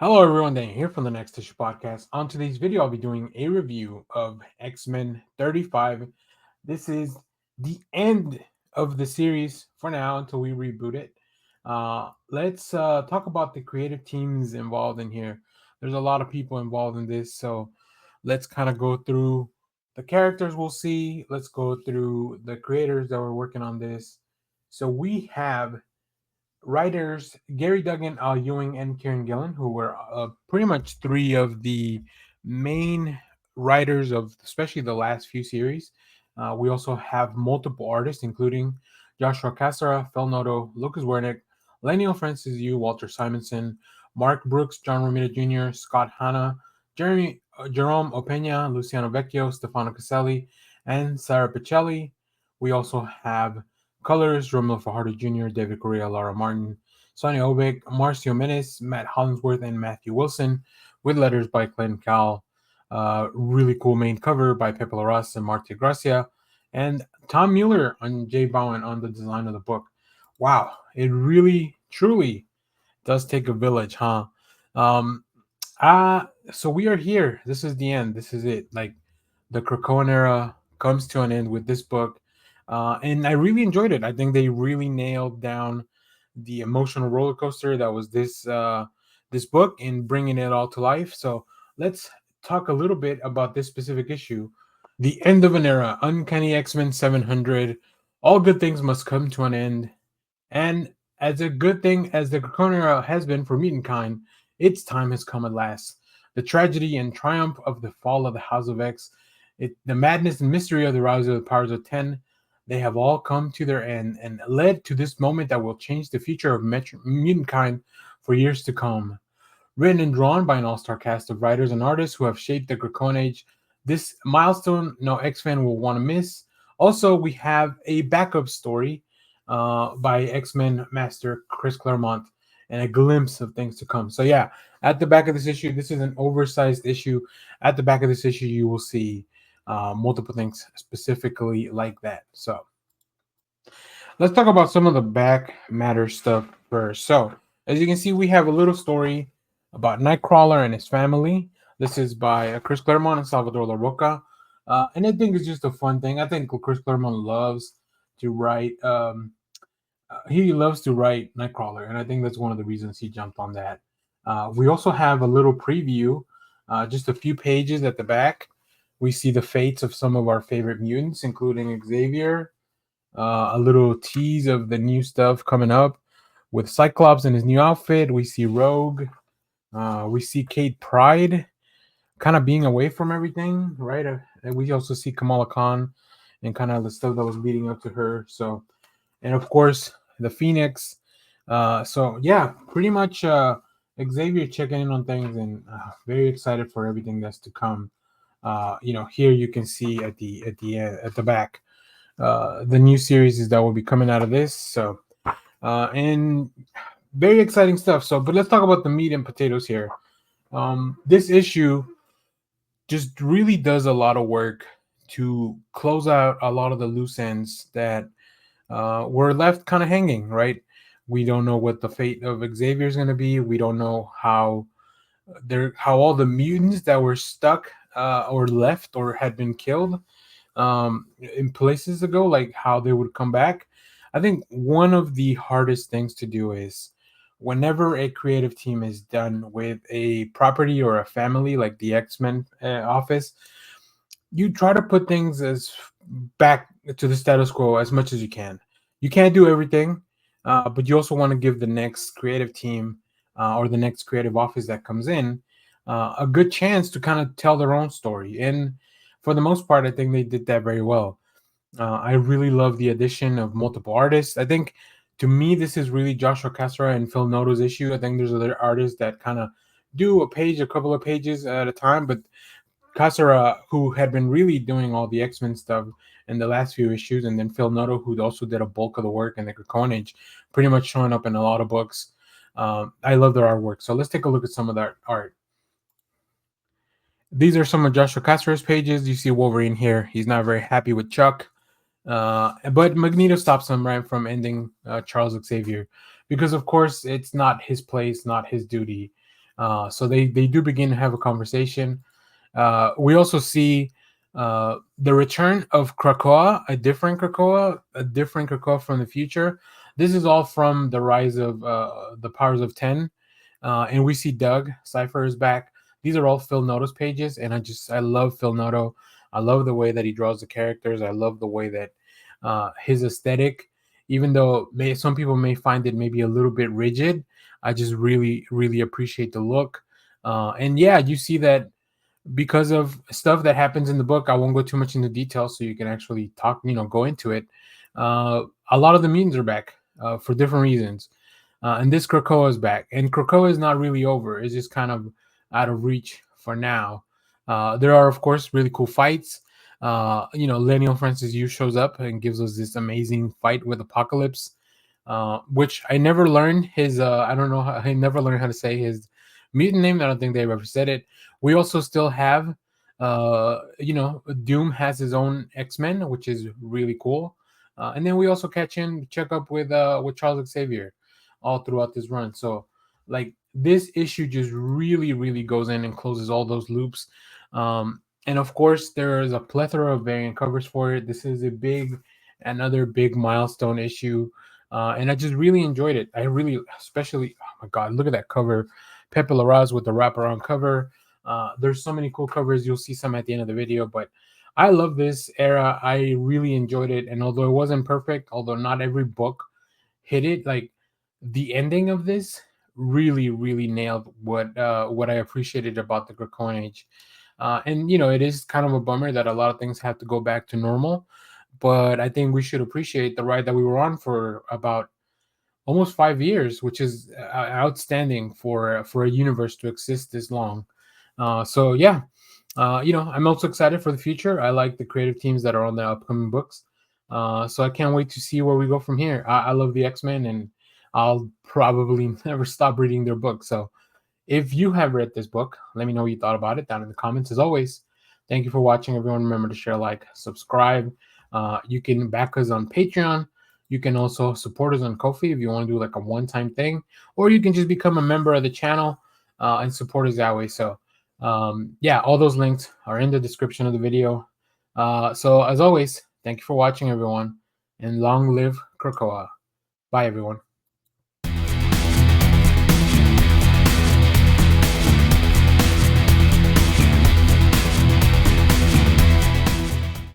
Hello, everyone. Dan here from the Next Issue Podcast. On today's video, I'll be doing a review of X-Men 35. This is the end of the series for now until we reboot it. Let's talk about the creative teams involved in here. There's a lot of people involved in this, so let's kind of go through the characters we'll see. Let's go through the creators that were working on this. So we have writers Gary Duggan, Al Ewing, and Kieran Gillen, who were pretty much three of the main writers of especially the last few series. We also have multiple artists, including Joshua Cassara, Phil Noto, Lucas Wernick, Lenny Francis Yu, Walter Simonson, Mark Brooks, John Romita Jr., Scott Hanna, Jerome Opena, Luciano Vecchio, Stefano Caselli, and Sarah Pichelli. We also have colors: Romulo Fajardo Jr., David Correa, Laura Martin, Sonia Obick, Marcio Menes, Matt Hollingsworth, and Matthew Wilson, with letters by Clinton Cal. Really cool main cover by Pepe Larraz and Marta Gracia, and Tom Mueller and Jay Bowen on the design of the book. Wow, it really, truly does take a village, huh? Um, so we are here. This is the end. This is it. Like the Krakoan era comes to an end with this book, and I really enjoyed it. I think they really nailed down the emotional roller coaster that was this book and bringing it all to life. So let's talk a little bit about this specific issue. The end of an era, Uncanny X-Men 700. All good things must come to an end. And as a good thing as the Krakoan era has been for mutantkind, its time has come at last. The tragedy and triumph of the fall of the House of X, the madness and mystery of the rise of the powers of 10, they have all come to their end and led to this moment that will change the future of mutantkind for years to come. Written and drawn by an all-star cast of writers and artists who have shaped the Krakoan age, this milestone no X-fan will want to miss. Also, we have a backup story by X-Men master Chris Claremont and a glimpse of things to come. So yeah, at the back of this issue, this is an oversized issue. At the back of this issue, you will see multiple things specifically like that. So let's talk about some of the back matter stuff first. So as you can see, we have a little story about Nightcrawler and his family. This is by Chris Claremont and Salvador La Roca. And I think it's just a fun thing. I think Chris Claremont loves to write. He loves to write Nightcrawler, and I think that's one of the reasons he jumped on that. We also have a little preview, just a few pages at the back. We see the fates of some of our favorite mutants, including Xavier. A little tease of the new stuff coming up with Cyclops in his new outfit. We see Rogue. We see Kate Pride kind of being away from everything, right? And we also see Kamala Khan and kind of the stuff that was leading up to her. So, and of course, the Phoenix. So yeah, pretty much Xavier checking in on things and very excited for everything that's to come. Here you can see at the back the new series that will be coming out of this. So and very exciting stuff. So, but let's talk about the meat and potatoes here. This issue just really does a lot of work to close out a lot of the loose ends that were left kind of hanging, right? We don't know what the fate of Xavier is going to be. We don't know how all the mutants that were stuck or left or had been killed in places ago, like how they would come back. I think one of the hardest things to do is whenever a creative team is done with a property or a family like the X-Men office, you try to put things as back to the status quo as much as you can. You can't do everything, but you also want to give the next creative team or the next creative office that comes in a good chance to kind of tell their own story. And for the most part, I think they did that very well. I really love the addition of multiple artists. I think to me, this is really Joshua Cassara and Phil Noto's issue. I think there's other artists that kind of do a couple of pages at a time, but Cassara, who had been really doing all the X-Men stuff in the last few issues, and then Phil Noto, who also did a bulk of the work in the Krakoan Age, pretty much showing up in a lot of books. I love their artwork. So let's take a look at some of that art. These are some of Joshua Cassara's pages. You see Wolverine here. He's not very happy with Chuck. But Magneto stops him right from ending Charles Xavier because, of course, it's not his place, not his duty. So they do begin to have a conversation. We also see the return of Krakoa, a different Krakoa from the future. This is all from the rise of the powers of 10. And we see Doug, Cypher is back. These are all Phil Noto's pages, and I love Phil Noto. I love the way that he draws the characters. I love the way that his aesthetic, even though some people may find it maybe a little bit rigid, I just really appreciate the look. And yeah, you see that because of stuff that happens in the book. I won't go too much into detail, so you can actually talk, go into it. A lot of the mutants are back for different reasons, and this Krakoa is back, and Krakoa is not really over. It's just kind of out of reach for now. There are, of course, really cool fights. Leniel Francis Yu shows up and gives us this amazing fight with Apocalypse, which I never learned his. I don't know. I never learned how to say his mutant name. I don't think they've ever said it. We also still have, Doom has his own X-Men, which is really cool. And then we also check up with Charles Xavier all throughout this run. So like this issue just really goes in and closes all those loops. And of course there is a plethora of variant covers for it. This is another big milestone issue. And I just really enjoyed it. Especially, oh my God, look at that cover. Pepe Larraz with the wraparound cover. There's so many cool covers. You'll see some at the end of the video, but I love this era. I really enjoyed it. And although it wasn't perfect, although not every book hit it, like the ending of this really nailed what I appreciated about the Krakoan Age. And it is kind of a bummer that a lot of things have to go back to normal, but I think we should appreciate the ride that we were on for about almost 5 years, which is outstanding for a universe to exist this long. So yeah, I'm also excited for the future. I like the creative teams that are on the upcoming books. So I can't wait to see where we go from here. I love the X-Men, and I'll probably never stop reading their books. So if you have read this book, let me know what you thought about it down in the comments. As always, thank you for watching, everyone. Remember to share, like, subscribe. You can back us on Patreon. You can also support us on Ko-fi if you want to do like a one-time thing, or you can just become a member of the channel and support us that way. So yeah, all those links are in the description of the video. So as always, thank you for watching, everyone, and long live Krakoa. Bye, everyone.